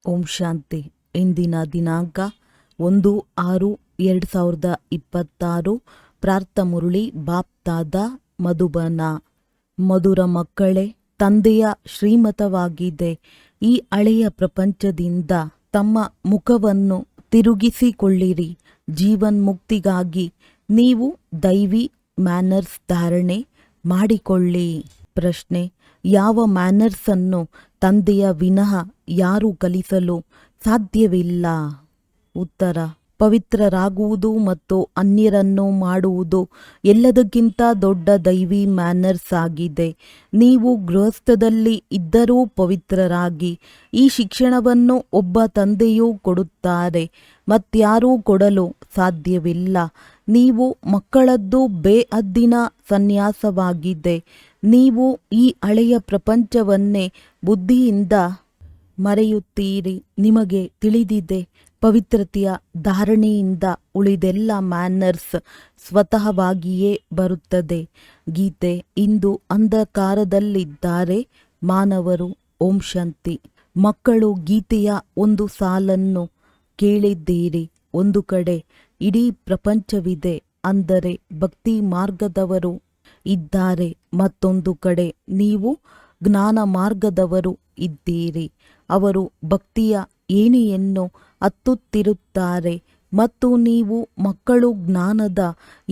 ಓಂ ಶಾಂತಿ. ಇಂದಿನ ದಿನಾಂಕ 1/6/2026. ಪ್ರಾರ್ಥ ಮುರಳಿ ಬಾಪ್ತಾದ ಮಧುಬನ. ಮಧುರ ಮಕ್ಕಳೇ, ತಂದೆಯ ಶ್ರೀಮತವಾಗಿದೆ. ಈ ಹಳೆಯ ಪ್ರಪಂಚದಿಂದ ತಮ್ಮ ಮುಖವನ್ನು ತಿರುಗಿಸಿಕೊಳ್ಳಿರಿ. ಜೀವನ್ಮುಕ್ತಿಗಾಗಿ ನೀವು ದೈವಿ ಮ್ಯಾನರ್ಸ್ ಧಾರಣೆ ಮಾಡಿಕೊಳ್ಳಿ. ಪ್ರಶ್ನೆ: ಯಾವ ಮ್ಯಾನರ್ಸನ್ನು ತಂದೆಯ ವಿನಃ ಯಾರೂ ಕಲಿಸಲು ಸಾಧ್ಯವಿಲ್ಲ? ಉತ್ತರ: ಪವಿತ್ರರಾಗುವುದು ಮತ್ತು ಅನ್ಯರನ್ನು ಮಾಡುವುದು ಎಲ್ಲದಕ್ಕಿಂತ ದೊಡ್ಡ ದೈವಿ ಮ್ಯಾನರ್ಸ್ ಆಗಿದೆ. ನೀವು ಗೃಹಸ್ಥದಲ್ಲಿ ಇದ್ದರೂ ಪವಿತ್ರರಾಗಿ. ಈ ಶಿಕ್ಷಣವನ್ನು ಒಬ್ಬ ತಂದೆಯೂ ಕೊಡುತ್ತಾರೆ, ಮತ್ಯಾರೂ ಕೊಡಲು ಸಾಧ್ಯವಿಲ್ಲ. ನೀವು ಮಕ್ಕಳದ್ದು ಬೇಹದ್ದಿನ ಸನ್ಯಾಸವಾಗಿದೆ. ನೀವು ಈ ಹಳೆಯ ಪ್ರಪಂಚವನ್ನೇ ಬುದ್ಧಿಯಿಂದ ಮರೆಯುತ್ತೀರಿ. ನಿಮಗೆ ತಿಳಿದಿದೆ, ಪವಿತ್ರತೆಯ ಧಾರಣೆಯಿಂದ ಉಳಿದೆಲ್ಲ ಮ್ಯಾನರ್ಸ್ ಸ್ವತಃವಾಗಿಯೇ ಬರುತ್ತದೆ. ಗೀತೆ: ಇಂದು ಅಂಧಕಾರದಲ್ಲಿದ್ದಾರೆ ಮಾನವರು. ಓಂ ಶಾಂತಿ. ಮಕ್ಕಳು, ಗೀತೆಯ ಒಂದು ಸಾಲನ್ನು ಕೇಳಿದ್ದೀರಿ. ಒಂದು ಕಡೆ ಇಡೀ ಪ್ರಪಂಚವಿದೆ, ಅಂದರೆ ಭಕ್ತಿ ಮಾರ್ಗದವರು ಇದ್ದಾರೆ. ಮತ್ತೊಂದು ಕಡೆ ನೀವು ಜ್ಞಾನ ಮಾರ್ಗದವರು ಇದ್ದೀರಿ. ಅವರು ಭಕ್ತಿಯ ಏಣಿಯನ್ನು ಹತ್ತುತ್ತಿರುತ್ತಾರೆ ಮತ್ತು ನೀವು ಮಕ್ಕಳು ಜ್ಞಾನದ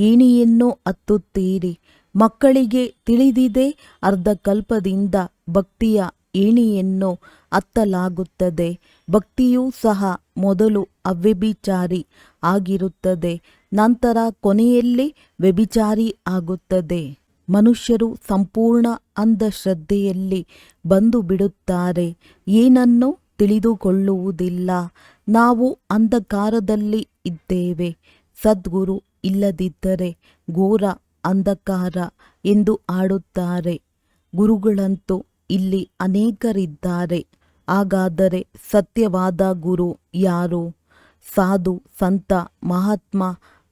ಏಣಿಯನ್ನು ಹತ್ತುತ್ತೀರಿ. ಮಕ್ಕಳಿಗೆ ತಿಳಿದಿದೆ, ಅರ್ಧಕಲ್ಪದಿಂದ ಭಕ್ತಿಯ ಏಣಿಯನ್ನು ಹತ್ತಲಾಗುತ್ತದೆ. ಭಕ್ತಿಯೂ ಸಹ ಮೊದಲು ಅವ್ಯಭಿಚಾರಿ ಆಗಿರುತ್ತದೆ, ನಂತರ ಕೊನೆಯಲ್ಲಿ ವ್ಯಭಿಚಾರಿ ಆಗುತ್ತದೆ. ಮನುಷ್ಯರು ಸಂಪೂರ್ಣ ಅಂಧಶ್ರದ್ಧೆಯಲ್ಲಿ ಬಂದು ಬಿಡುತ್ತಾರೆ, ಏನನ್ನೂ ತಿಳಿದುಕೊಳ್ಳುವುದಿಲ್ಲ. ನಾವು ಅಂಧಕಾರದಲ್ಲಿ ಇದ್ದೇವೆ. ಸದ್ಗುರು ಇಲ್ಲದಿದ್ದರೆ ಘೋರ ಅಂಧಕಾರ ಎಂದು ಆಡುತ್ತಾರೆ. ಗುರುಗಳಂತೂ ಇಲ್ಲಿ ಅನೇಕರಿದ್ದಾರೆ. ಹಾಗಾದರೆ ಸತ್ಯವಾದ ಗುರು ಯಾರು? ಸಾಧು, ಸಂತ, ಮಹಾತ್ಮ,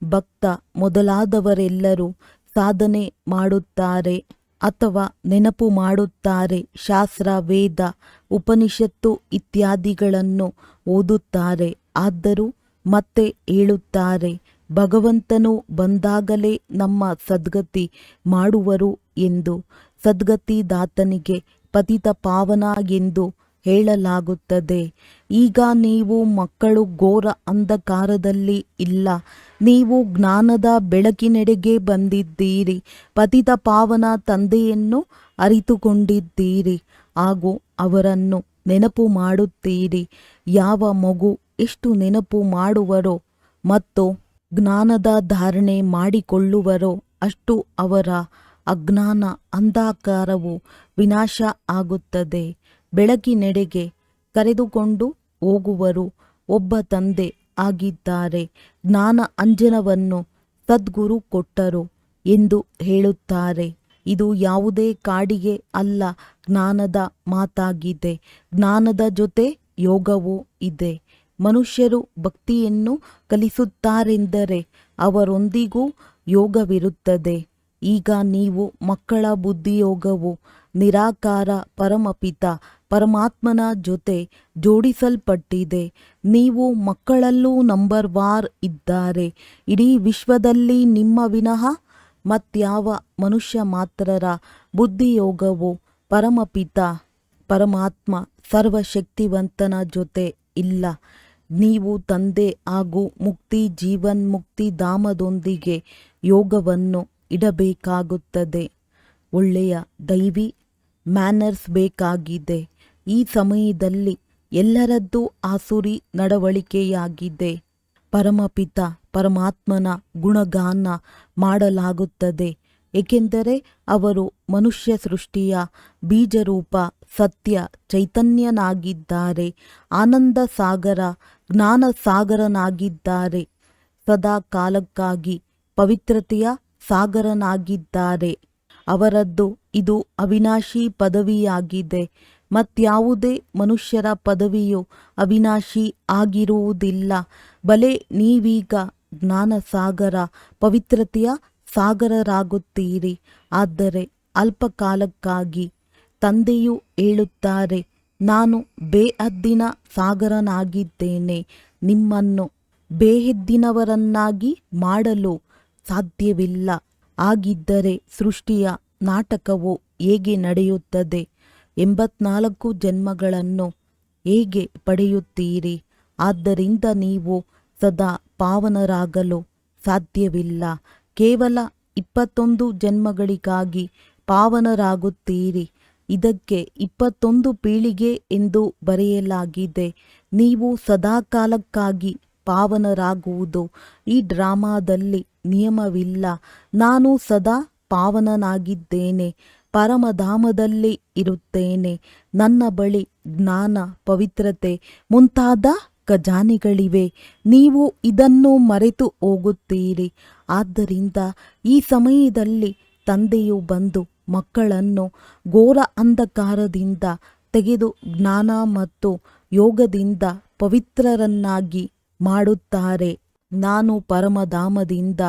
ಭಕ್ತ ಮೊದಲಾದವರೆಲ್ಲರೂ ಸಾಧನೆ ಮಾಡುತ್ತಾರೆ ಅಥವಾ ನೆನಪು ಮಾಡುತ್ತಾರೆ. ಶಾಸ್ತ್ರ, ವೇದ, ಉಪನಿಷತ್ತು ಇತ್ಯಾದಿಗಳನ್ನು ಓದುತ್ತಾರೆ. ಆದರೂ ಮತ್ತೆ ಹೇಳುತ್ತಾರೆ, ಭಗವಂತನು ಬಂದಾಗಲೇ ನಮ್ಮ ಸದ್ಗತಿ ಮಾಡುವರು ಎಂದು. ಸದ್ಗತಿದಾತನಿಗೆ ಪತಿತ ಪಾವನ ಎಂದು ಹೇಳಲಾಗುತ್ತದೆ. ಈಗ ನೀವು ಮಕ್ಕಳು ಘೋರ ಅಂಧಕಾರದಲ್ಲಿ ಇಲ್ಲ, ನೀವು ಜ್ಞಾನದ ಬೆಳಕಿನೆಡೆಗೆ ಬಂದಿದ್ದೀರಿ. ಪತಿತ ಪಾವನ ತಂದೆಯನ್ನು ಅರಿತುಕೊಂಡಿದ್ದೀರಿ ಹಾಗೂ ಅವರನ್ನು ನೆನಪು ಮಾಡುತ್ತೀರಿ. ಯಾವ ಮಗು ಎಷ್ಟು ನೆನಪು ಮಾಡುವರೋ ಮತ್ತು ಜ್ಞಾನದ ಧಾರಣೆ ಮಾಡಿಕೊಳ್ಳುವರೋ ಅಷ್ಟು ಅವರ ಅಜ್ಞಾನ ಅಂಧಕಾರವು ವಿನಾಶ ಆಗುತ್ತದೆ. ಬೆಳಕಿನೆಡೆಗೆ ಕರೆದುಕೊಂಡು ಹೋಗುವರು ಒಬ್ಬ ತಂದೆ ಆಗಿದ್ದಾರೆ. ಜ್ಞಾನ ಅಂಜನವನ್ನು ಸದ್ಗುರು ಕೊಟ್ಟರು ಎಂದು ಹೇಳುತ್ತಾರೆ. ಇದು ಯಾವುದೇ ಕಾಡಿಗೆ ಅಲ್ಲ, ಜ್ಞಾನದ ಮಾತಾಗಿದೆ. ಜ್ಞಾನದ ಜೊತೆ ಯೋಗವೂ ಇದೆ. ಮನುಷ್ಯರು ಭಕ್ತಿಯನ್ನು ಕಲಿಸುತ್ತಾರೆಂದರೆ ಅವರೊಂದಿಗೂ ಯೋಗವಿರುತ್ತದೆ. ಈಗ ನೀವು ಮಕ್ಕಳ ಬುದ್ಧಿಯೋಗವು ನಿರಾಕಾರ ಪರಮಪಿತ ಪರಮಾತ್ಮನ ಜೊತೆ ಜೋಡಿಸಲ್ಪಟ್ಟಿದೆ. ನೀವು ಮಕ್ಕಳಲ್ಲೂ ನಂಬರ್ ವಾರ್ ಇದ್ದಾರೆ. ಇಡೀ ವಿಶ್ವದಲ್ಲಿ ನಿಮ್ಮ ವಿನಃ ಮತ್ಯಾವ ಮನುಷ್ಯ ಮಾತ್ರರ ಬುದ್ಧಿಯೋಗವು ಪರಮಪಿತ ಪರಮಾತ್ಮ ಸರ್ವಶಕ್ತಿವಂತನ ಜೊತೆ ಇಲ್ಲ. ನೀವು ತಂದೆ ಹಾಗೂ ಮುಕ್ತಿ ಜೀವನ್ಮುಕ್ತಿ ಧಾಮದೊಂದಿಗೆ ಯೋಗವನ್ನು ಇಡಬೇಕಾಗುತ್ತದೆ. ಒಳ್ಳೆಯ ದೈವಿ ಮ್ಯಾನರ್ಸ್ ಬೇಕಾಗಿದೆ. ಈ ಸಮಯದಲ್ಲಿ ಎಲ್ಲರದ್ದೂ ಆಸುರಿ ನಡವಳಿಕೆಯಾಗಿದೆ. ಪರಮಪಿತ ಪರಮಾತ್ಮನ ಗುಣಗಾನ ಮಾಡಲಾಗುತ್ತದೆ, ಏಕೆಂದರೆ ಅವರು ಮನುಷ್ಯ ಸೃಷ್ಟಿಯ ಬೀಜರೂಪ ಸತ್ಯ ಚೈತನ್ಯನಾಗಿದ್ದಾರೆ. ಆನಂದ ಸಾಗರ, ಜ್ಞಾನ ಸಾಗರನಾಗಿದ್ದಾರೆ. ಸದಾ ಕಾಲಕ್ಕಾಗಿ ಪವಿತ್ರತೆಯ ಸಾಗರನಾಗಿದ್ದಾರೆ. ಅವರದ್ದು ಇದು ಅವಿನಾಶಿ ಪದವಿಯಾಗಿದೆ. ಮತ್ಯಾವುದೇ ಮನುಷ್ಯರ ಪದವಿಯು ಅವಿನಾಶಿ ಆಗಿರುವುದಿಲ್ಲ. ಬಲೆ ನೀವೀಗ ಜ್ಞಾನಸಾಗರ ಪವಿತ್ರತೆಯ ಸಾಗರರಾಗುತ್ತೀರಿ. ಆದರೆ ಅಲ್ಪಕಾಲಕ್ಕಾಗಿ ತಂದೆಯು ಹೇಳುತ್ತಾರೆ, ನಾನು ಬೇಹದ್ದಿನ ಸಾಗರನಾಗಿದ್ದೇನೆ. ನಿಮ್ಮನ್ನು ಬೇಹದ್ದಿನವರನ್ನಾಗಿ ಮಾಡಲು ಸಾಧ್ಯವಿಲ್ಲ. ಹಾಗಿದ್ದರೆ ಸೃಷ್ಟಿಯ ನಾಟಕವು ಹೇಗೆ ನಡೆಯುತ್ತದೆ? 84 ಜನ್ಮಗಳನ್ನು ಹೇಗೆ ಪಡೆಯುತ್ತೀರಿ? ಆದ್ದರಿಂದ ನೀವು ಸದಾ ಪಾವನರಾಗಲು ಸಾಧ್ಯವಿಲ್ಲ. ಕೇವಲ 21 ಜನ್ಮಗಳಿಗಾಗಿ ಪಾವನರಾಗುತ್ತೀರಿ. ಇದಕ್ಕೆ 21 ಪೀಳಿಗೆ ಎಂದು ಬರೆಯಲಾಗಿದೆ. ನೀವು ಸದಾಕಾಲಕ್ಕಾಗಿ ಪಾವನರಾಗುವುದು ಈ ಡ್ರಾಮಾದಲ್ಲಿ ನಿಯಮವಿಲ್ಲ. ನಾನು ಸದಾ ಪಾವನನಾಗಿದ್ದೇನೆ, ಪರಮಧಾಮದಲ್ಲಿ ಇರುತ್ತೇನೆ. ನನ್ನ ಬಳಿ ಜ್ಞಾನ, ಪವಿತ್ರತೆ ಮುಂತಾದ ಖಜಾನೆಗಳಿವೆ. ನೀವು ಇದನ್ನು ಮರೆತು ಹೋಗುತ್ತೀರಿ. ಆದ್ದರಿಂದ ಈ ಸಮಯದಲ್ಲಿ ತಂದೆಯು ಬಂದು ಮಕ್ಕಳನ್ನು ಘೋರ ಅಂಧಕಾರದಿಂದ ತೆಗೆದು ಜ್ಞಾನ ಮತ್ತು ಯೋಗದಿಂದ ಪವಿತ್ರರನ್ನಾಗಿ ಮಾಡುತ್ತಾರೆ. ನಾನು ಪರಮಧಾಮದಿಂದ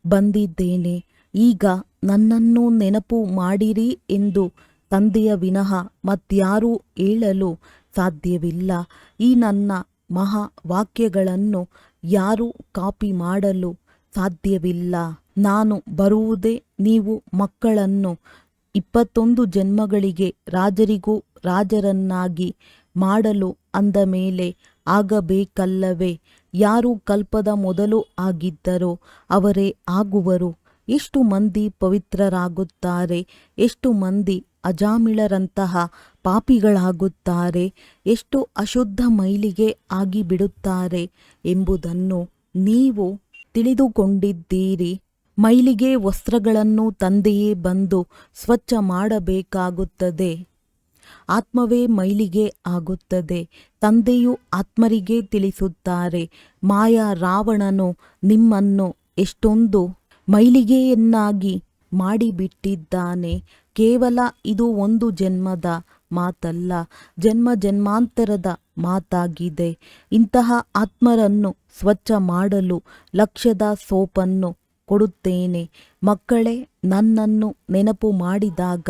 ಬಂದಿದ್ದೇನೆ. ಈಗ ನನ್ನನ್ನು ನೆನಪು ಮಾಡಿರಿ ಎಂದು ತಂದೆಯ ವಿನಃ ಮತ್ಯಾರೂ ಹೇಳಲು ಸಾಧ್ಯವಿಲ್ಲ. ಈ ನನ್ನ ಮಹಾ ವಾಕ್ಯಗಳನ್ನು ಯಾರೂ ಕಾಪಿ ಮಾಡಲು ಸಾಧ್ಯವಿಲ್ಲ. ನಾನು ಬರುವುದೇ ನೀವು ಮಕ್ಕಳನ್ನು 21 ಜನ್ಮಗಳಿಗೆ ರಾಜರಿಗೂ ರಾಜರನ್ನಾಗಿ ಮಾಡಲು ಅಂದ ಮೇಲೆ ಆಗಬೇಕಲ್ಲವೇ? ಯಾರು ಕಲ್ಪದ ಮೊದಲು ಆಗಿದ್ದರೋ ಅವರೇ ಆಗುವರು. ಎಷ್ಟು ಮಂದಿ ಪವಿತ್ರರಾಗುತ್ತಾರೆ? ಎಷ್ಟು ಮಂದಿ ಅಜಾಮಿಳರಂತಹ ಪಾಪಿಗಳಾಗುತ್ತಾರೆ? ಎಷ್ಟು ಅಶುದ್ಧ ಮೈಲಿಗೆ ಆಗಿಬಿಡುತ್ತಾರೆ ಎಂಬುದನ್ನು ನೀವು ತಿಳಿದುಕೊಂಡಿದ್ದೀರಿ. ಮೈಲಿಗೆ ವಸ್ತ್ರಗಳನ್ನು ತಂದೆಯೇ ಬಂದು ಸ್ವಚ್ಛ ಮಾಡಬೇಕಾಗುತ್ತದೆ. ಆತ್ಮವೇ ಮೈಲಿಗೆ ಆಗುತ್ತದೆ. ತಂದೆಯು ಆತ್ಮರಿಗೆ ತಿಳಿಸುತ್ತಾರೆ. ಮಾಯಾ ರಾವಣನು ನಿಮ್ಮನ್ನು ಎಷ್ಟೊಂದು ಮೈಲಿಗೆಯನ್ನಾಗಿ ಮಾಡಿಬಿಟ್ಟಿದ್ದಾನೆ. ಕೇವಲ ಇದು ಒಂದು ಜನ್ಮದ ಮಾತಲ್ಲ, ಜನ್ಮ ಜನ್ಮಾಂತರದ ಮಾತಾಗಿದೆ. ಇಂತಹ ಆತ್ಮರನ್ನು ಸ್ವಚ್ಛ ಮಾಡಲು ಲಕ್ಷದ ಸೋಪನ್ನು ಕೊಡುತ್ತೇನೆ. ಮಕ್ಕಳೇ, ನನ್ನನ್ನು ನೆನಪು ಮಾಡಿದಾಗ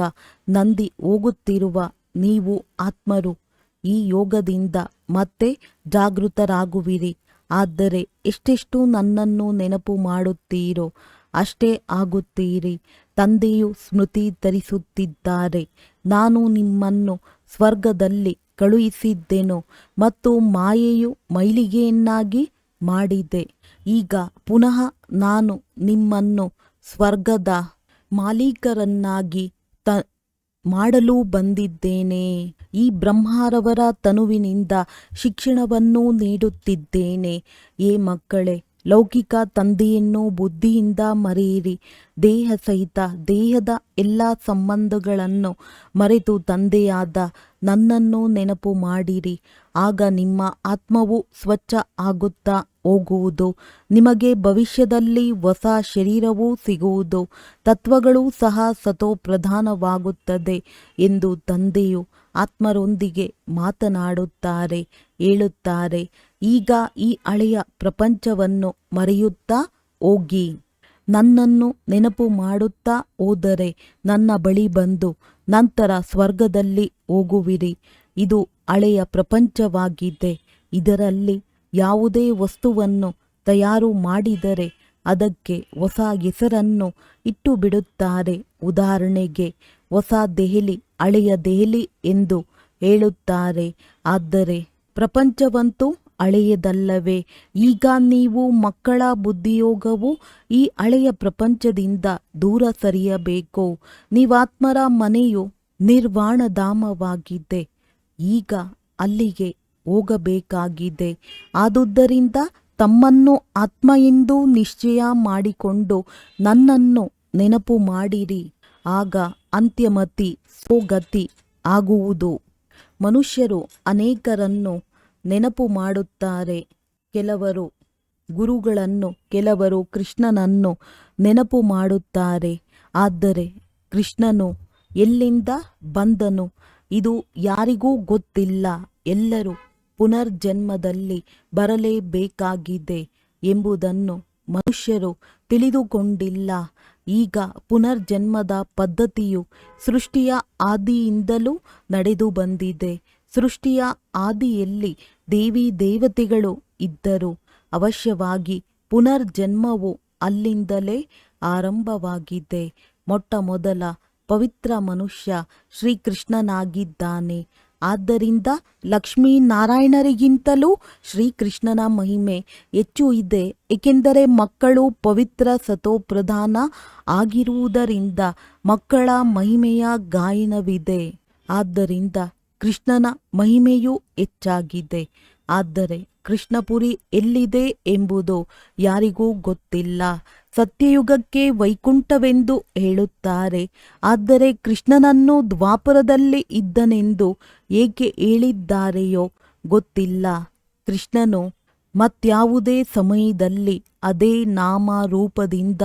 ನಂದಿ ಹೋಗುತ್ತಿರುವ ನೀವು ಆತ್ಮರು ಈ ಯೋಗದಿಂದ ಮತ್ತೆ ಜಾಗೃತರಾಗುವಿರಿ. ಆದರೆ ಎಷ್ಟೆಷ್ಟು ನನ್ನನ್ನು ನೆನಪು ಮಾಡುತ್ತೀರೋ ಅಷ್ಟೇ ಆಗುತ್ತೀರಿ. ತಂದೆಯು ಸ್ಮೃತಿ ತರಿಸುತ್ತಿದ್ದಾರೆ. ನಾನು ನಿಮ್ಮನ್ನು ಸ್ವರ್ಗದಲ್ಲಿ ಕಳುಹಿಸಿದ್ದೆನು ಮತ್ತು ಮಾಯೆಯು ಮೈಲಿಗೆಯನ್ನಾಗಿ ಮಾಡಿದೆ. ಈಗ ಪುನಃ ನಾನು ನಿಮ್ಮನ್ನು ಸ್ವರ್ಗದ ಮಾಲೀಕರನ್ನಾಗಿ ಮಾಡಲು ಬಂದಿದ್ದೇನೆ. ಈ ಬ್ರಹ್ಮರವರ ತನುವಿನಿಂದ ಶಿಕ್ಷಣವನ್ನು ನೀಡುತ್ತಿದ್ದೇನೆ. ಏ ಮಕ್ಕಳೇ, ಲೌಕಿಕ ತಂದೆಯನ್ನು ಬುದ್ಧಿಯಿಂದ ಮರೆಯಿರಿ. ದೇಹ ಸಹಿತ ದೇಹದ ಎಲ್ಲ ಸಂಬಂಧಗಳನ್ನು ಮರೆತು ತಂದೆಯಾದ ನನ್ನನ್ನು ನೆನಪು ಮಾಡಿರಿ. ಆಗ ನಿಮ್ಮ ಆತ್ಮವು ಸ್ವಚ್ಛ ಆಗುತ್ತಾ ಹೋಗುವುದು. ನಿಮಗೆ ಭವಿಷ್ಯದಲ್ಲಿ ಹೊಸ ಶರೀರವೂ ಸಿಗುವುದು. ತತ್ವಗಳು ಸಹ ಸತೋಪ್ರಧಾನವಾಗುತ್ತದೆ ಎಂದು ತಂದೆಯು ಆತ್ಮರೊಂದಿಗೆ ಮಾತನಾಡುತ್ತಾರೆ, ಹೇಳುತ್ತಾರೆ. ಈಗ ಈ ಹಳೆಯ ಪ್ರಪಂಚವನ್ನು ಮರೆಯುತ್ತಾ ಹೋಗಿ. ನನ್ನನ್ನು ನೆನಪು ಮಾಡುತ್ತಾ ಹೋದರೆ ನನ್ನ ಬಳಿ ಬಂದು ನಂತರ ಸ್ವರ್ಗದಲ್ಲಿ ಹೋಗುವಿರಿ. ಇದು ಹಳೆಯ ಪ್ರಪಂಚವಾಗಿದೆ. ಇದರಲ್ಲಿ ಯಾವುದೇ ವಸ್ತುವನ್ನು ತಯಾರು ಮಾಡಿದರೆ ಅದಕ್ಕೆ ಹೊಸ ಹೆಸರನ್ನು ಇಟ್ಟು ಬಿಡುತ್ತಾರೆ. ಉದಾಹರಣೆಗೆ, ಹೊಸ ದೆಹಲಿ ಹಳೆಯ ದೆಹಲಿ ಎಂದು ಹೇಳುತ್ತಾರೆ. ಆದರೆ ಪ್ರಪಂಚವಂತೂ ಹಳೆಯದಲ್ಲವೇ? ಈಗ ನೀವು ಮಕ್ಕಳ ಬುದ್ಧಿಯೋಗವು ಈ ಹಳೆಯ ಪ್ರಪಂಚದಿಂದ ದೂರ ಸರಿಯಬೇಕು. ನೀವಾತ್ಮರ ಮನೆಯು ನಿರ್ವಾಣಧಾಮವಾಗಿದೆ. ಈಗ ಅಲ್ಲಿಗೆ ಹೋಗಬೇಕಾಗಿದೆ. ಆದುದರಿಂದ ತಮ್ಮನ್ನು ಆತ್ಮ ಎಂದು ನಿಶ್ಚಯ ಮಾಡಿಕೊಂಡು ನನ್ನನ್ನು ನೆನಪು ಮಾಡಿರಿ. ಆಗ ಅಂತ್ಯಮತಿ ಸೋಗತಿ ಆಗುವುದು. ಮನುಷ್ಯರು ಅನೇಕರನ್ನು ನೆನಪು ಮಾಡುತ್ತಾರೆ. ಕೆಲವರು ಗುರುಗಳನ್ನು, ಕೆಲವರು ಕೃಷ್ಣನನ್ನು ನೆನಪು ಮಾಡುತ್ತಾರೆ. ಆದರೆ ಕೃಷ್ಣನು ಎಲ್ಲಿಂದ ಬಂದನು ಇದು ಯಾರಿಗೂ ಗೊತ್ತಿಲ್ಲ. ಎಲ್ಲರೂ ಪುನರ್ಜನ್ಮದಲ್ಲಿ ಬರಲೇಬೇಕಾಗಿದೆ ಎಂಬುದನ್ನು ಮನುಷ್ಯರು ತಿಳಿದುಕೊಂಡಿಲ್ಲ. ಈಗ ಪುನರ್ಜನ್ಮದ ಪದ್ಧತಿಯು ಸೃಷ್ಟಿಯ ಆದಿಯಿಂದಲೂ ನಡೆದು ಬಂದಿದೆ. ಸೃಷ್ಟಿಯ ಆದಿಯಲ್ಲಿ ದೇವಿ ದೇವತೆಗಳು ಇದ್ದರು. ಅವಶ್ಯವಾಗಿ ಪುನರ್ಜನ್ಮವು ಅಲ್ಲಿಂದಲೇ ಆರಂಭವಾಗಿದೆ. ಮೊಟ್ಟ ಮೊದಲ ಪವಿತ್ರ ಮನುಷ್ಯ ಶ್ರೀಕೃಷ್ಣನಾಗಿದ್ದಾನೆ. ಆದ್ದರಿಂದ ಲಕ್ಷ್ಮೀನಾರಾಯಣರಿಗಿಂತಲೂ ಶ್ರೀಕೃಷ್ಣನ ಮಹಿಮೆ ಹೆಚ್ಚು ಇದೆ. ಏಕೆಂದರೆ ಮಕ್ಕಳು ಪವಿತ್ರ ಸತೋಪ್ರಧಾನ ಆಗಿರುವುದರಿಂದ ಮಕ್ಕಳ ಮಹಿಮೆಯ ಗಾಯನವಿದೆ. ಆದ್ದರಿಂದ ಕೃಷ್ಣನ ಮಹಿಮೆಯೂ ಹೆಚ್ಚಾಗಿದೆ. ಆದರೆ ಕೃಷ್ಣಪುರಿ ಎಲ್ಲಿದೆ ಎಂಬುದು ಯಾರಿಗೂ ಗೊತ್ತಿಲ್ಲ. ಸತ್ಯಯುಗಕ್ಕೆ ವೈಕುಂಠವೆಂದು ಹೇಳುತ್ತಾರೆ. ಆದರೆ ಕೃಷ್ಣನನ್ನು ದ್ವಾಪರದಲ್ಲಿ ಇದ್ದನೆಂದು ಏಕೆ ಹೇಳಿದ್ದಾರೆಯೋ ಗೊತ್ತಿಲ್ಲ. ಕೃಷ್ಣನು ಮತ್ಯಾವುದೇ ಸಮಯದಲ್ಲಿ ಅದೇ ನಾಮ ರೂಪದಿಂದ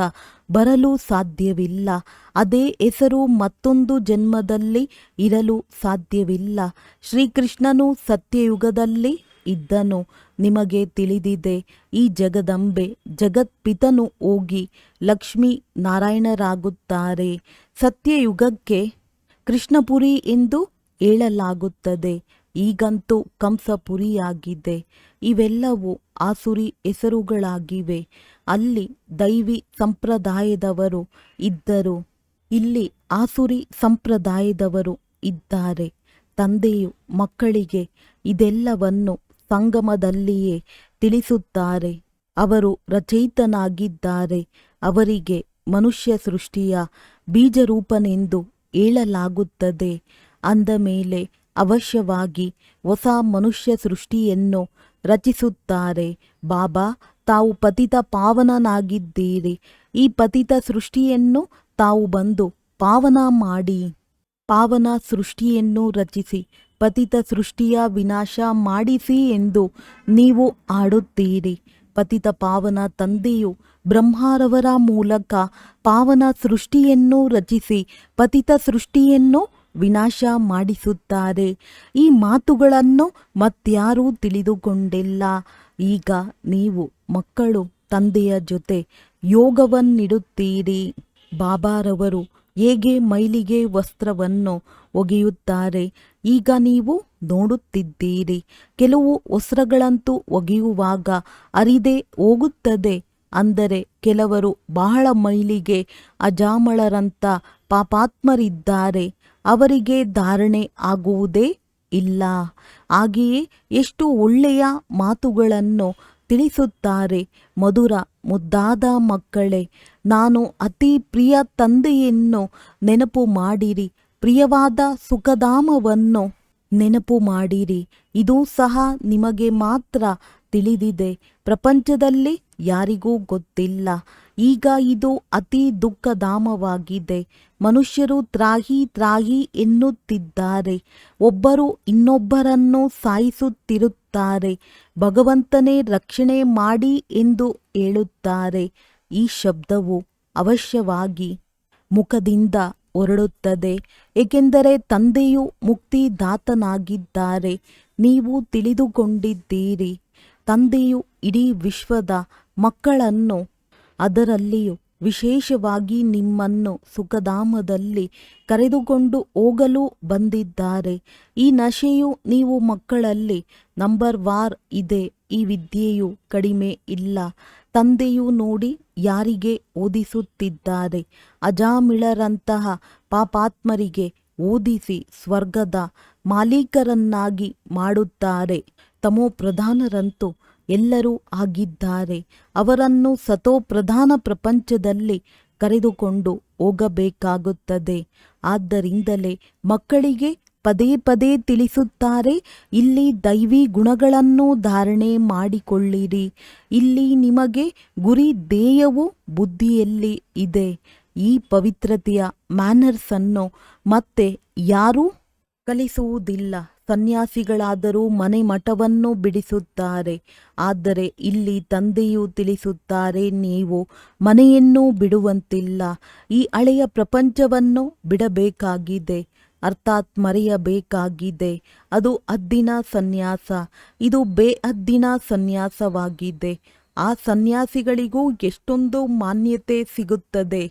ಬರಲು ಸಾಧ್ಯವಿಲ್ಲ. ಅದೇ ಹೆಸರು ಮತ್ತೊಂದು ಜನ್ಮದಲ್ಲಿ ಇರಲು ಸಾಧ್ಯವಿಲ್ಲ. ಶ್ರೀಕೃಷ್ಣನು ಸತ್ಯಯುಗದಲ್ಲಿ ಇದ್ದನು. ನಿಮಗೆ ತಿಳಿದಿದೆ, ಈ ಜಗದಂಬೆ ಜಗತ್ಪಿತನು ಹೋಗಿ ಲಕ್ಷ್ಮೀ ನಾರಾಯಣರಾಗುತ್ತಾರೆ. ಸತ್ಯಯುಗಕ್ಕೆ ಕೃಷ್ಣಪುರಿ ಎಂದು ಹೇಳಲಾಗುತ್ತದೆ. ಈಗಂತೂ ಕಂಸಪುರಿಯಾಗಿದೆ. ಇವೆಲ್ಲವೂ ಆಸುರಿ ಹೆಸರುಗಳಾಗಿವೆ. ಅಲ್ಲಿ ದೈವಿ ಸಂಪ್ರದಾಯದವರು ಇದ್ದರು, ಇಲ್ಲಿ ಆಸುರಿ ಸಂಪ್ರದಾಯದವರು ಇದ್ದಾರೆ. ತಂದೆಯು ಮಕ್ಕಳಿಗೆ ಇದೆಲ್ಲವನ್ನು ಸಂಗಮದಲ್ಲಿಯೇ ತಿಳಿಸುತ್ತಾರೆ. ಅವರು ರಚಯಿತನಾಗಿದ್ದಾರೆ. ಅವರಿಗೆ ಮನುಷ್ಯ ಸೃಷ್ಟಿಯ ಬೀಜರೂಪನೆಂದು ಹೇಳಲಾಗುತ್ತದೆ. ಅಂದ ಮೇಲೆ ಅವಶ್ಯವಾಗಿ ಹೊಸ ಮನುಷ್ಯ ಸೃಷ್ಟಿಯನ್ನು ರಚಿಸುತ್ತಾರೆ. ಬಾಬಾ, ತಾವು ಪತಿತ ಪಾವನನಾಗಿದ್ದೀರಿ. ಈ ಪತಿತ ಸೃಷ್ಟಿಯನ್ನು ತಾವು ಬಂದು ಪಾವನ ಮಾಡಿ, ಪಾವನ ಸೃಷ್ಟಿಯನ್ನು ರಚಿಸಿ ಪತಿತ ಸೃಷ್ಟಿಯ ವಿನಾಶ ಮಾಡಿಸಿ ಎಂದು ನೀವು ಆಡುತ್ತೀರಿ. ಪತಿತ ಪಾವನ ತಂದೆಯು ಬ್ರಹ್ಮರವರ ಮೂಲಕ ಪಾವನ ಸೃಷ್ಟಿಯನ್ನು ರಚಿಸಿ ಪತಿತ ಸೃಷ್ಟಿಯನ್ನು ವಿನಾಶ ಮಾಡಿಸುತ್ತಾರೆ. ಈ ಮಾತುಗಳನ್ನು ಮತ್ಯಾರೂ ತಿಳಿದುಕೊಂಡಿಲ್ಲ. ಈಗ ನೀವು ಮಕ್ಕಳು ತಂದೆಯ ಜೊತೆ ಯೋಗವನ್ನಿಡುತ್ತೀರಿ. ಬಾಬಾರವರು ಹೇಗೆ ಮೈಲಿಗೆ ವಸ್ತ್ರವನ್ನು ಒಗೆಯುತ್ತಾರೆ ಈಗ ನೀವು ನೋಡುತ್ತಿದ್ದೀರಿ. ಕೆಲವು ವಸ್ತ್ರಗಳಂತೂ ಒಗೆಯುವಾಗ ಅರಿದೇ ಹೋಗುತ್ತದೆ. ಅಂದರೆ ಕೆಲವರು ಬಹಳ ಮೈಲಿಗೆ ಅಜಾಮಳರಂಥ ಪಾಪಾತ್ಮರಿದ್ದಾರೆ. ಅವರಿಗೆ ಧಾರಣೆ ಆಗುವುದೇ ಇಲ್ಲ. ಹಾಗೆಯೇ ಎಷ್ಟು ಒಳ್ಳೆಯ ಮಾತುಗಳನ್ನು ತಿಳಿಸುತ್ತಾರೆ. ಮಧುರ ಮುದ್ದಾದ ಮಕ್ಕಳೇ, ನಾನು ಅತಿ ಪ್ರಿಯ ತಂದೆಯನ್ನು ನೆನಪು ಮಾಡಿರಿ. ಪ್ರಿಯವಾದ ಸುಖಧಾಮವನ್ನು ನೆನಪು ಮಾಡಿರಿ. ಇದು ಸಹ ನಿಮಗೆ ಮಾತ್ರ ತಿಳಿದಿದೆ. ಪ್ರಪಂಚದಲ್ಲಿ ಯಾರಿಗೂ ಗೊತ್ತಿಲ್ಲ. ಈಗ ಇದು ಅತಿ ದುಃಖಧಾಮವಾಗಿದೆ. ಮನುಷ್ಯರು ತ್ರಾಹಿ ತ್ರಾಹಿ ಎನ್ನುತ್ತಿದ್ದಾರೆ. ಒಬ್ಬರು ಇನ್ನೊಬ್ಬರನ್ನು ಸಾಯಿಸುತ್ತಿರುತ್ತಾರೆ. ಭಗವಂತನೇ ರಕ್ಷಣೆ ಮಾಡಿ ಎಂದು ಹೇಳುತ್ತಾರೆ. ಈ ಶಬ್ದವು ಅವಶ್ಯವಾಗಿ ಮುಖದಿಂದ ಹೊರಡುತ್ತದೆ. ಏಕೆಂದರೆ ತಂದೆಯು ಮುಕ್ತಿದಾತನಾಗಿದ್ದಾರೆ. ನೀವು ತಿಳಿದುಕೊಂಡಿದ್ದೀರಿ. ತಂದೆಯು ಇಡೀ ವಿಶ್ವದ ಮಕ್ಕಳನ್ನು, ಅದರಲ್ಲಿಯೂ ವಿಶೇಷವಾಗಿ ನಿಮ್ಮನ್ನು ಸುಖಧಾಮದಲ್ಲಿ ಕರೆದುಕೊಂಡು ಹೋಗಲು ಬಂದಿದ್ದಾರೆ. ಈ ನಶೆಯು ನೀವು ಮಕ್ಕಳಲ್ಲಿ ನಂಬರ್ ವಾರ್ ಇದೆ. ಈ ವಿದ್ಯೆಯು ಕಡಿಮೆ ಇಲ್ಲ. ತಂದೆಯು ನೋಡಿ ಯಾರಿಗೆ ಓದಿಸುತ್ತಿದ್ದಾರೆ. ಅಜಾಮಿಳರಂತಹ ಪಾಪಾತ್ಮರಿಗೆ ಓದಿಸಿ ಸ್ವರ್ಗದ ಮಾಲೀಕರನ್ನಾಗಿ ಮಾಡುತ್ತಾರೆ. ತಮೋಪ್ರಧಾನರಂತೂ ಎಲ್ಲರೂ ಆಗಿದ್ದಾರೆ. ಅವರನ್ನು ಸತೋಪ್ರಧಾನ ಪ್ರಪಂಚದಲ್ಲಿ ಕರೆದುಕೊಂಡು ಹೋಗಬೇಕಾಗುತ್ತದೆ. ಆದ್ದರಿಂದಲೇ ಮಕ್ಕಳಿಗೆ ಪದೇ ಪದೇ ತಿಳಿಸುತ್ತಾರೆ, ಇಲ್ಲಿ ದೈವಿ ಗುಣಗಳನ್ನು ಧಾರಣೆ ಮಾಡಿಕೊಳ್ಳಿರಿ. ಇಲ್ಲಿ ನಿಮಗೆ ಗುರಿ ಧ್ಯೇಯವು ಬುದ್ಧಿಯಲ್ಲಿ ಇದೆ. ಈ ಪವಿತ್ರತೆಯ ಮ್ಯಾನರ್ಸನ್ನು ಮತ್ತೆ ಯಾರೂ ಕಲಿಸುವುದಿಲ್ಲ. ಸನ್ಯಾಸಿಗಳಾದರೂ ಮನೆ ಮಠವನ್ನು ಬಿಡಿಸುತ್ತಾರೆ. ಆದರೆ ಇಲ್ಲಿ ತಂದೆಯು ತಿಳಿಸುತ್ತಾರೆ, ನೀವು ಮನೆಯನ್ನು ಬಿಡುವಂತಿಲ್ಲ. ಈ ಹಳೆಯ ಪ್ರಪಂಚವನ್ನು ಬಿಡಬೇಕಾಗಿದೆ, ಅರ್ಥಾತ್ ಮರೆಯಬೇಕಾಗಿದೆ. ಅದು ಹದ್ದಿನ ಸನ್ಯಾಸ. ಇದು ಬೇಹದ್ದಿನ ಸನ್ಯಾಸವಾಗಿದೆ. ಆ ಸನ್ಯಾಸಿಗಳಿಗೂ ಎಷ್ಟೊಂದು ಮಾನ್ಯತೆ ಸಿಗುತ್ತದೆ.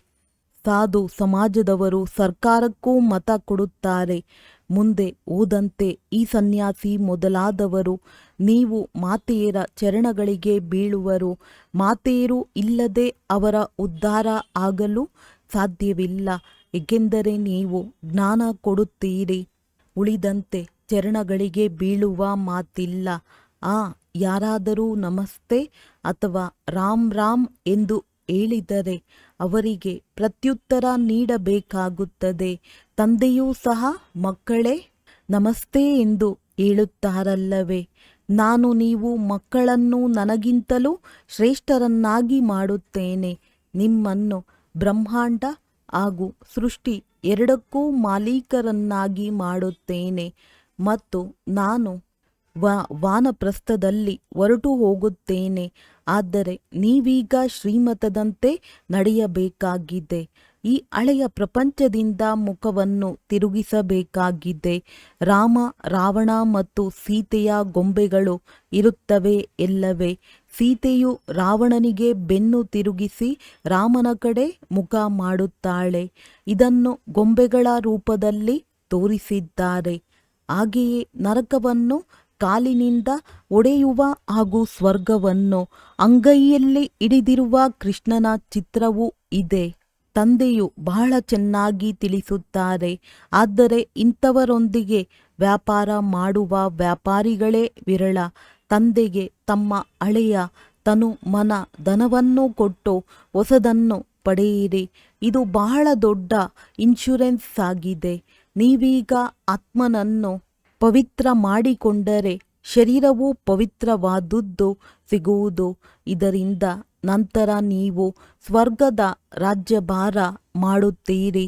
ಸಾಧು ಸಮಾಜದವರು ಸರ್ಕಾರಕ್ಕೂ ಮತ ಕೊಡುತ್ತಾರೆ. ಮುಂದೆ ಹೋದಂತೆ ಈ ಸನ್ಯಾಸಿ ಮೊದಲಾದವರು ನೀವು ಮಾತೆಯರ ಚರಣಗಳಿಗೆ ಬೀಳುವರು. ಮಾತೆಯರು ಇಲ್ಲದೆ ಅವರ ಉದ್ಧಾರ ಆಗಲು ಸಾಧ್ಯವಿಲ್ಲ, ಏಕೆಂದರೆ ನೀವು ಜ್ಞಾನ ಕೊಡುತ್ತೀರಿ. ಉಳಿದಂತೆ ಚರಣಗಳಿಗೆ ಬೀಳುವ ಮಾತಿಲ್ಲ. ಯಾರಾದರೂ ನಮಸ್ತೆ ಅಥವಾ ರಾಮ್ ರಾಮ್ ಎಂದು ಹೇಳಿದರೆ ಅವರಿಗೆ ಪ್ರತ್ಯುತ್ತರ ನೀಡಬೇಕಾಗುತ್ತದೆ. ತಂದೆಯೂ ಸಹ ಮಕ್ಕಳೇ ನಮಸ್ತೆ ಎಂದು ಹೇಳುತ್ತಾರಲ್ಲವೇ? ನಾನು ನೀವು ಮಕ್ಕಳನ್ನು ನನಗಿಂತಲೂ ಶ್ರೇಷ್ಠರನ್ನಾಗಿ ಮಾಡುತ್ತೇನೆ. ನಿಮ್ಮನ್ನು ಬ್ರಹ್ಮಾಂಡ ಹಾಗೂ ಸೃಷ್ಟಿ ಎರಡಕ್ಕೂ ಮಾಲೀಕರನ್ನಾಗಿ ಮಾಡುತ್ತೇನೆ. ಮತ್ತು ನಾನು ವಾನಪ್ರಸ್ಥದಲ್ಲಿ ಹೊರಟು ಹೋಗುತ್ತೇನೆ. ಆದರೆ ನೀವೀಗ ಶ್ರೀಮತದಂತೆ ನಡೆಯಬೇಕಾಗಿದೆ. ಈ ಹಳೆಯ ಪ್ರಪಂಚದಿಂದ ಮುಖವನ್ನು ತಿರುಗಿಸಬೇಕಾಗಿದೆ. ರಾಮ, ರಾವಣ ಮತ್ತು ಸೀತೆಯ ಗೊಂಬೆಗಳು ಇರುತ್ತವೆ ಎಲ್ಲವೇ? ಸೀತೆಯು ರಾವಣನಿಗೆ ಬೆನ್ನು ತಿರುಗಿಸಿ ರಾಮನ ಕಡೆ ಮುಖ ಮಾಡುತ್ತಾಳೆ. ಇದನ್ನು ಗೊಂಬೆಗಳ ರೂಪದಲ್ಲಿ ತೋರಿಸಿದ್ದಾರೆ. ಹಾಗೆಯೇ ನರಕವನ್ನು ಕಾಲಿನಿಂದ ಒಡೆಯುವ ಹಾಗೂ ಸ್ವರ್ಗವನ್ನು ಅಂಗೈಯಲ್ಲಿ ಹಿಡಿದಿರುವ ಕೃಷ್ಣನ ಚಿತ್ರವೂ ಇದೆ. ತಂದೆಯು ಬಹಳ ಚೆನ್ನಾಗಿ ತಿಳಿಸುತ್ತಾರೆ. ಆದರೆ ಇಂಥವರೊಂದಿಗೆ ವ್ಯಾಪಾರ ಮಾಡುವ ವ್ಯಾಪಾರಿಗಳೇ ವಿರಳ. ತಂದೆಗೆ ತಮ್ಮ ಹಳೆಯ ತನು ಮನ ಧನವನ್ನು ಕೊಟ್ಟು ಹೊಸದನ್ನು ಪಡೆಯಿರಿ. ಇದು ಬಹಳ ದೊಡ್ಡ ಇನ್ಶೂರೆನ್ಸ್ ಆಗಿದೆ. ನೀವೀಗ ಆತ್ಮನನ್ನು ಪವಿತ್ರ ಮಾಡಿಕೊಂಡರೆ ಶರೀರವು ಪವಿತ್ರವಾದುದು ಸಿಗುವುದು. ಇದರಿಂದ ನಂತರ ನೀವು ಸ್ವರ್ಗದ ರಾಜ್ಯಭಾರ ಮಾಡುತ್ತೀರಿ.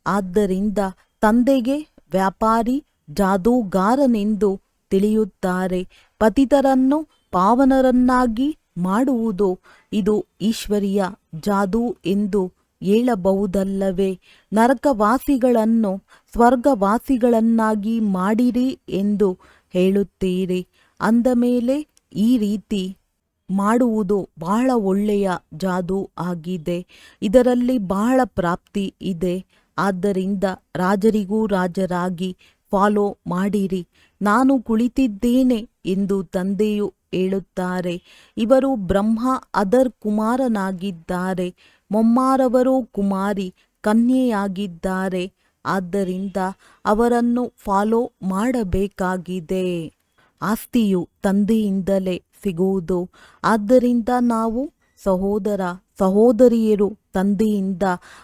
ಆದ್ದರಿಂದ ತಂದೆಗೆ ವ್ಯಾಪಾರಿ ಜಾದೂಗಾರನೆಂದು ತಿಳಿಯುತ್ತಾರೆ. ಪತಿತರನ್ನು ಪಾವನರನ್ನಾಗಿ ಮಾಡುವುದು ಇದು ಈಶ್ವರೀಯ ಜಾದೂ ಎಂದು ಹೇಳಬಹುದಲ್ಲವೇ? ನರಕವಾಸಿಗಳನ್ನು ಸ್ವರ್ಗವಾಸಿಗಳನ್ನಾಗಿ ಮಾಡಿರಿ ಎಂದು ಹೇಳುತ್ತೀರಿ. ಅಂದ ಮೇಲೆ ಈ ರೀತಿ ಮಾಡುವುದು ಬಹಳ ಒಳ್ಳೆಯ ಜಾದೂ ಆಗಿದೆ. ಇದರಲ್ಲಿ ಬಹಳ ಪ್ರಾಪ್ತಿ ಇದೆ. ಆದ್ದರಿಂದ ರಾಜರಿಗೂ ರಾಜರಾಗಿ ಫಾಲೋ ಮಾಡಿರಿ. ನಾನು ಕುಳಿತಿದ್ದೇನೆ ಎಂದು ತಂದೆಯು ಹೇಳುತ್ತಾರೆ. ಇವರು ಬ್ರಹ್ಮ ಅದರ್ ಕುಮಾರನಾಗಿದ್ದಾರೆ. ಮೊಮ್ಮಾರವರು ಕುಮಾರಿ ಕನ್ಯೆಯಾಗಿದ್ದಾರೆ. ಆದ್ದರಿಂದ ಅವರನ್ನು ಫಾಲೋ ಮಾಡಬೇಕಾಗಿದೆ. ಆಸ್ತಿಯು ತಂದೆಯಿಂದಲೇ ಸಿಗುವುದು. ಆದ್ದರಿಂದ ನಾವು ಸಹೋದರ ಸಹೋದರಿಯರು ತಂದೆಯಿಂದ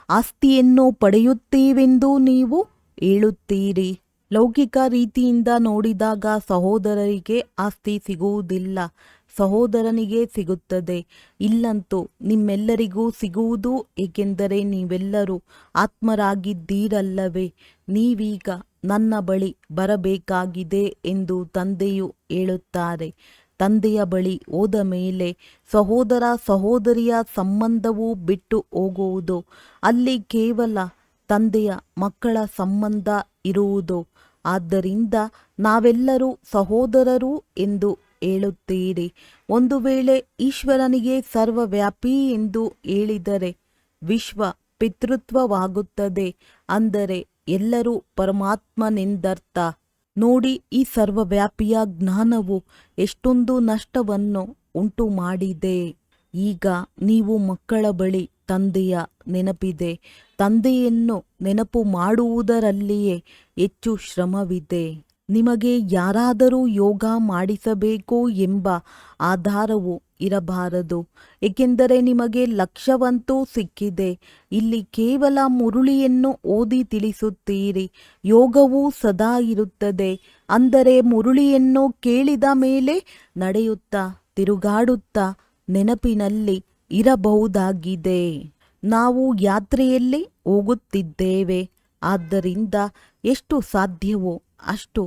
ಆಸ್ತಿಯನ್ನು ಪಡೆಯುತ್ತೇವೆಂದು ನೀವು ಹೇಳುತ್ತೀರಿ. ಲೌಕಿಕ ರೀತಿಯಿಂದ ನೋಡಿದಾಗ ಸಹೋದರರಿಗೆ ಆಸ್ತಿ ಸಿಗುವುದಿಲ್ಲ, ಸಹೋದರನಿಗೆ ಸಿಗುತ್ತದೆ. ಇಲ್ಲಂತೂ ನಿಮ್ಮೆಲ್ಲರಿಗೂ ಸಿಗುವುದು, ಏಕೆಂದರೆ ನೀವೆಲ್ಲರೂ ಆತ್ಮರಾಗಿದ್ದೀರಲ್ಲವೇ? ನೀವೀಗ ನನ್ನ ಬಳಿ ಬರಬೇಕಾಗಿದೆ ಎಂದು ತಂದೆಯು ಹೇಳುತ್ತಾರೆ. ತಂದೆಯ ಬಳಿ ಹೋದ ಮೇಲೆ ಸಹೋದರ ಸಹೋದರಿಯ ಸಂಬಂಧವು ಬಿಟ್ಟು ಹೋಗುವುದು. ಅಲ್ಲಿ ಕೇವಲ ತಂದೆಯ ಮಕ್ಕಳ ಸಂಬಂಧ ಇರುವುದು. ಆದ್ದರಿಂದ ನಾವೆಲ್ಲರೂ ಸಹೋದರರು ಎಂದು ಹೇಳುತ್ತೀರಿ. ಒಂದು ವೇಳೆ ಈಶ್ವರನಿಗೆ ಸರ್ವವ್ಯಾಪಿ ಎಂದು ಹೇಳಿದರೆ ವಿಶ್ವ ಪಿತೃತ್ವವಾಗುತ್ತದೆ. ಅಂದರೆ ಎಲ್ಲರೂ ಪರಮಾತ್ಮನೆಂದರ್ಥ. ನೋಡಿ, ಈ ಸರ್ವವ್ಯಾಪಿಯ ಜ್ಞಾನವು ಎಷ್ಟೊಂದು ನಷ್ಟವನ್ನು ಉಂಟು ಮಾಡಿದೆ. ಈಗ ನೀವು ಮಕ್ಕಳ ಬಳಿ ತಂದೆಯ ನೆನಪಿದೆ. ತಂದೆಯನ್ನು ನೆನಪು ಮಾಡುವುದರಲ್ಲಿಯೇ ಹೆಚ್ಚು ಶ್ರಮವಿದೆ. ನಿಮಗೆ ಯಾರಾದರೂ ಯೋಗ ಮಾಡಿಸಬೇಕು ಎಂಬ ಆಧಾರವು ಇರಬಾರದು, ಏಕೆಂದರೆ ನಿಮಗೆ ಲಕ್ಷ್ಯವಂತೂ ಸಿಕ್ಕಿದೆ. ಇಲ್ಲಿ ಕೇವಲ ಮುರುಳಿಯನ್ನು ಓದಿ ತಿಳಿಸುತ್ತೀರಿ. ಯೋಗವು ಸದಾ ಇರುತ್ತದೆ. ಅಂದರೆ ಮುರುಳಿಯನ್ನು ಕೇಳಿದ ಮೇಲೆ ನಡೆಯುತ್ತಾ ತಿರುಗಾಡುತ್ತಾ ನೆನಪಿನಲ್ಲಿ ಇರಬಹುದಾಗಿದೆ. ನಾವು ಯಾತ್ರೆಯಲ್ಲಿ ಹೋಗುತ್ತಿದ್ದೇವೆ. ಆದ್ದರಿಂದ ಎಷ್ಟು ಸಾಧ್ಯವೋ ಅಷ್ಟು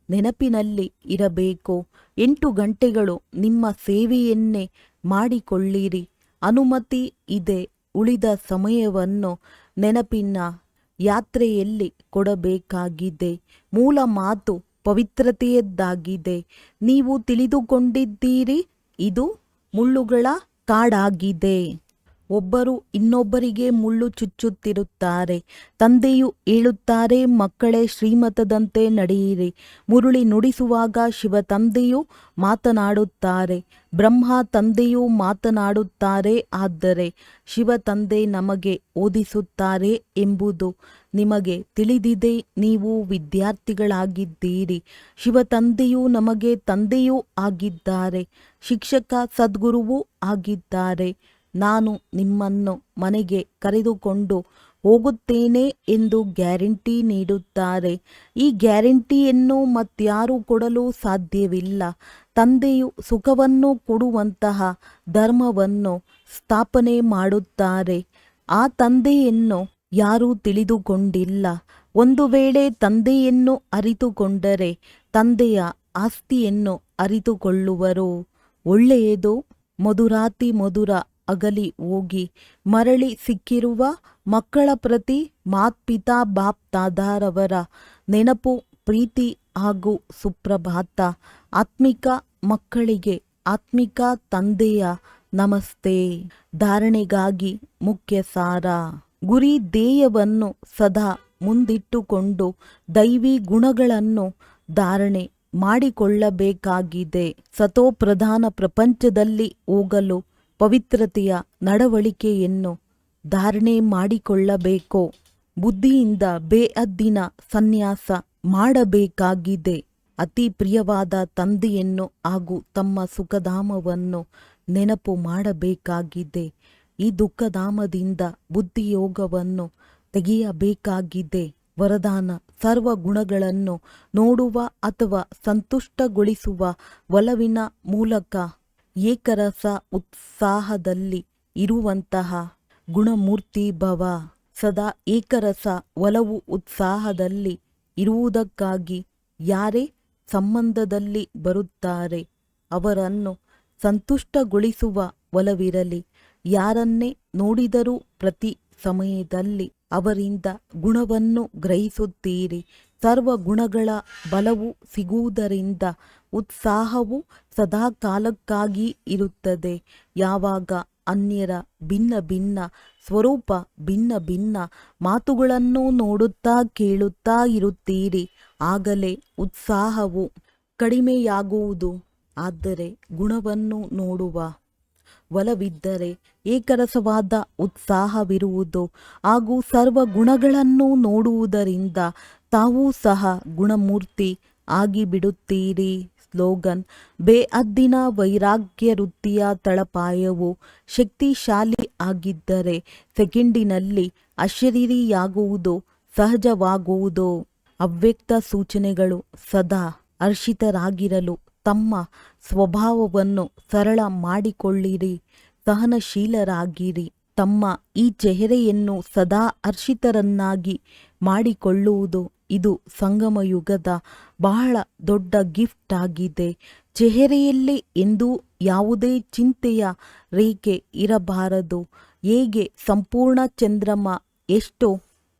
ನೆನಪಿನಲ್ಲಿ ಇರಬೇಕು. 8 ಗಂಟೆಗಳು ನಿಮ್ಮ ಸೇವೆಯನ್ನೇ ಮಾಡಿಕೊಳ್ಳಿರಿ. ಅನುಮತಿ ಇದೆ. ಉಳಿದ ಸಮಯವನ್ನು ನೆನಪಿನ ಯಾತ್ರೆಯಲ್ಲಿ ಕೊಡಬೇಕಾಗಿದೆ. ಮೂಲ ಮಾತು ಪವಿತ್ರತೆಯದ್ದಾಗಿದೆ. ನೀವು ತಿಳಿದುಕೊಂಡಿದ್ದೀರಿ, ಇದು ಮುಳ್ಳುಗಳ ಕಾಡಾಗಿದೆ. ಒಬ್ಬರು ಇನ್ನೊಬ್ಬರಿಗೆ ಮುಳ್ಳು ಚುಚ್ಚುತ್ತಿರುತ್ತಾರೆ. ತಂದೆಯು ಹೇಳುತ್ತಾರೆ, ಮಕ್ಕಳೇ ಶ್ರೀಮತದಂತೆ ನಡೆಯಿರಿ. ಮುರುಳಿ ನುಡಿಸುವಾಗ ಶಿವ ತಂದೆಯು ಮಾತನಾಡುತ್ತಾರೆ, ಬ್ರಹ್ಮ ತಂದೆಯೂ ಮಾತನಾಡುತ್ತಾರೆ. ಆದರೆ ಶಿವ ತಂದೆ ನಮಗೆ ಓದಿಸುತ್ತಾರೆ ಎಂಬುದು ನಿಮಗೆ ತಿಳಿದಿದೆ. ನೀವು ವಿದ್ಯಾರ್ಥಿಗಳಾಗಿದ್ದೀರಿ. ಶಿವ ತಂದೆಯು ನಮಗೆ ತಂದೆಯೂ ಆಗಿದ್ದಾರೆ, ಶಿಕ್ಷಕ ಸದ್ಗುರುವೂ ಆಗಿದ್ದಾರೆ. ನಾನು ನಿಮ್ಮನ್ನು ಮನೆಗೆ ಕರೆದುಕೊಂಡು ಹೋಗುತ್ತೇನೆ ಎಂದು ಗ್ಯಾರಂಟಿ ನೀಡುತ್ತಾರೆ. ಈ ಗ್ಯಾರಂಟಿಯನ್ನು ಮತ್ಯಾರೂ ಕೊಡಲು ಸಾಧ್ಯವಿಲ್ಲ. ತಂದೆಯು ಸುಖವನ್ನು ಕೊಡುವಂತಹ ಧರ್ಮವನ್ನು ಸ್ಥಾಪನೆ ಮಾಡುತ್ತಾರೆ. ಆ ತಂದೆಯನ್ನು ಯಾರೂ ತಿಳಿದುಕೊಂಡಿಲ್ಲ. ಒಂದು ವೇಳೆ ತಂದೆಯನ್ನು ಅರಿತುಕೊಂಡರೆ ತಂದೆಯ ಆಸ್ತಿಯನ್ನು ಅರಿತುಕೊಳ್ಳುವರು. ಒಳ್ಳೆಯದು. ಮಧುರಾತಿ ಮಧುರ ಅಗಲಿ ಹೋಗಿ ಮರಳಿ ಸಿಕ್ಕಿರುವ ಮಕ್ಕಳ ಪ್ರತಿ ಮಾತ್ಪಿತಾ ಬಾಪ್ ದಾದಾರವರ ನೆನಪು, ಪ್ರೀತಿ ಹಾಗೂ ಸುಪ್ರಭಾತ. ಆತ್ಮಿಕ ಮಕ್ಕಳಿಗೆ ಆತ್ಮಿಕ ತಂದೆಯ ನಮಸ್ತೆ. ಧಾರಣೆಗಾಗಿ ಮುಖ್ಯ ಸಾರ. ಗುರಿ ಧ್ಯೇಯವನ್ನು ಸದಾ ಮುಂದಿಟ್ಟುಕೊಂಡು ದೈವಿ ಗುಣಗಳನ್ನು ಧಾರಣೆ ಮಾಡಿಕೊಳ್ಳಬೇಕಾಗಿದೆ. ಸತೋಪ್ರಧಾನ ಪ್ರಪಂಚದಲ್ಲಿ ಹೋಗಲು ಪವಿತ್ರತೆಯ ನಡವಳಿಕೆಯನ್ನು ಧಾರಣೆ ಮಾಡಿಕೊಳ್ಳಬೇಕು. ಬುದ್ಧಿಯಿಂದ ಬೇಹದ್ದಿನ ಸನ್ಯಾಸ ಮಾಡಬೇಕಾಗಿದೆ. ಅತಿ ಪ್ರಿಯವಾದ ತಂದೆಯನ್ನು ಹಾಗೂ ತಮ್ಮ ಸುಖಧಾಮವನ್ನು ನೆನಪು ಮಾಡಬೇಕಾಗಿದೆ. ಈ ದುಃಖಧಾಮದಿಂದ ಬುದ್ಧಿಯೋಗವನ್ನು ತೆಗೆಯಬೇಕಾಗಿದೆ. ವರದಾನ: ಸರ್ವ ಗುಣಗಳನ್ನು ನೋಡುವ ಅಥವಾ ಸಂತುಷ್ಟಗೊಳಿಸುವ ಒಲವಿನ ಮೂಲಕ ಏಕರಸ ಉತ್ಸಾಹದಲ್ಲಿ ಇರುವಂತಹ ಗುಣಮೂರ್ತಿ ಭವ. ಸದಾ ಏಕರಸ ಒಲವು ಉತ್ಸಾಹದಲ್ಲಿ ಇರುವುದಕ್ಕಾಗಿ ಯಾರೇ ಸಂಬಂಧದಲ್ಲಿ ಬರುತ್ತಾರೆ ಅವರನ್ನು ಸಂತುಷ್ಟಗೊಳಿಸುವ ಒಲವಿರಲಿ. ಯಾರನ್ನೇ ನೋಡಿದರೂ ಪ್ರತಿ ಸಮಯದಲ್ಲಿ ಅವರಿಂದ ಗುಣವನ್ನು ಗ್ರಹಿಸುತ್ತೀರಿ. ಸರ್ವ ಗುಣಗಳ ಬಲವು ಸಿಗುವುದರಿಂದ ಉತ್ಸಾಹವು ಸದಾ ಕಾಲಕ್ಕಾಗಿ ಇರುತ್ತದೆ. ಯಾವಾಗ ಅನ್ಯರ ಭಿನ್ನ ಭಿನ್ನ ಸ್ವರೂಪ, ಭಿನ್ನ ಭಿನ್ನ ಮಾತುಗಳನ್ನು ನೋಡುತ್ತಾ ಕೇಳುತ್ತಾ ಇರುತ್ತೀರಿ, ಆಗಲೇ ಉತ್ಸಾಹವು ಕಡಿಮೆಯಾಗುವುದು. ಆದರೆ ಗುಣವನ್ನು ನೋಡುವ ಒಲವಿದ್ದರೆ ಏಕರಸವಾದ ಉತ್ಸಾಹವಿರುವುದು. ಹಾಗೂ ಸರ್ವ ಗುಣಗಳನ್ನು ನೋಡುವುದರಿಂದ ತಾವೂ ಸಹ ಗುಣಮೂರ್ತಿ ಆಗಿಬಿಡುತ್ತೀರಿ. ಸ್ಲೋಗನ್: ಬೇಹದ್ದಿನ ವೈರಾಗ್ಯ ವೃತ್ತಿಯ ತಳಪಾಯವು ಶಕ್ತಿಶಾಲಿ ಆಗಿದ್ದರೆ ಸೆಕೆಂಡಿನಲ್ಲಿ ಅಶರೀರಿಯಾಗುವುದು ಸಹಜವಾಗುವುದು. ಅವ್ಯಕ್ತ ಸೂಚನೆಗಳು: ಸದಾ ಹರ್ಷಿತರಾಗಿರಲು ತಮ್ಮ ಸ್ವಭಾವವನ್ನು ಸರಳ ಮಾಡಿಕೊಳ್ಳಿರಿ. ಸಹನಶೀಲರಾಗಿರಿ. ತಮ್ಮ ಈ ಚೆಹರೆಯನ್ನು ಸದಾ ಹರ್ಷಿತರನ್ನಾಗಿ ಮಾಡಿಕೊಳ್ಳುವುದು ಇದು ಸಂಗಮಯುಗದ ಬಹಳ ದೊಡ್ಡ ಗಿಫ್ಟ್ ಆಗಿದೆ. ಚೆಹರೆಯಲ್ಲಿ ಎಂದೂ ಯಾವುದೇ ಚಿಂತೆಯ ರೇಖೆ ಇರಬಾರದು. ಹೇಗೆ ಸಂಪೂರ್ಣ ಚಂದ್ರಮ ಎಷ್ಟು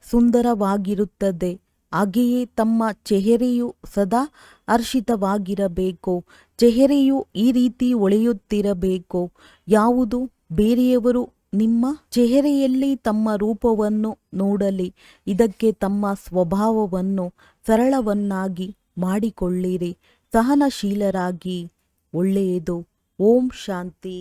ಸುಂದರವಾಗಿರುತ್ತದೆ, ಹಾಗೆಯೇ ತಮ್ಮ ಚೆಹರೆಯು ಸದಾ ಹರ್ಷಿತವಾಗಿರಬೇಕು. ಚೆಹರೆಯು ಈ ರೀತಿ ಹೊಳೆಯುತ್ತಿರಬೇಕು. ಯಾವುದು ಬೇರೆಯವರು ನಿಮ್ಮ ಚೆಹರೆಯಲ್ಲಿ ತಮ್ಮ ರೂಪವನ್ನು ನೋಡಲಿ. ಇದಕ್ಕೆ ತಮ್ಮ ಸ್ವಭಾವವನ್ನು ಸರಳವನ್ನಾಗಿ ಮಾಡಿಕೊಳ್ಳಿರಿ. ಸಹನಶೀಲರಾಗಿ. ಒಳ್ಳೆಯದು. ಓಂ ಶಾಂತಿ.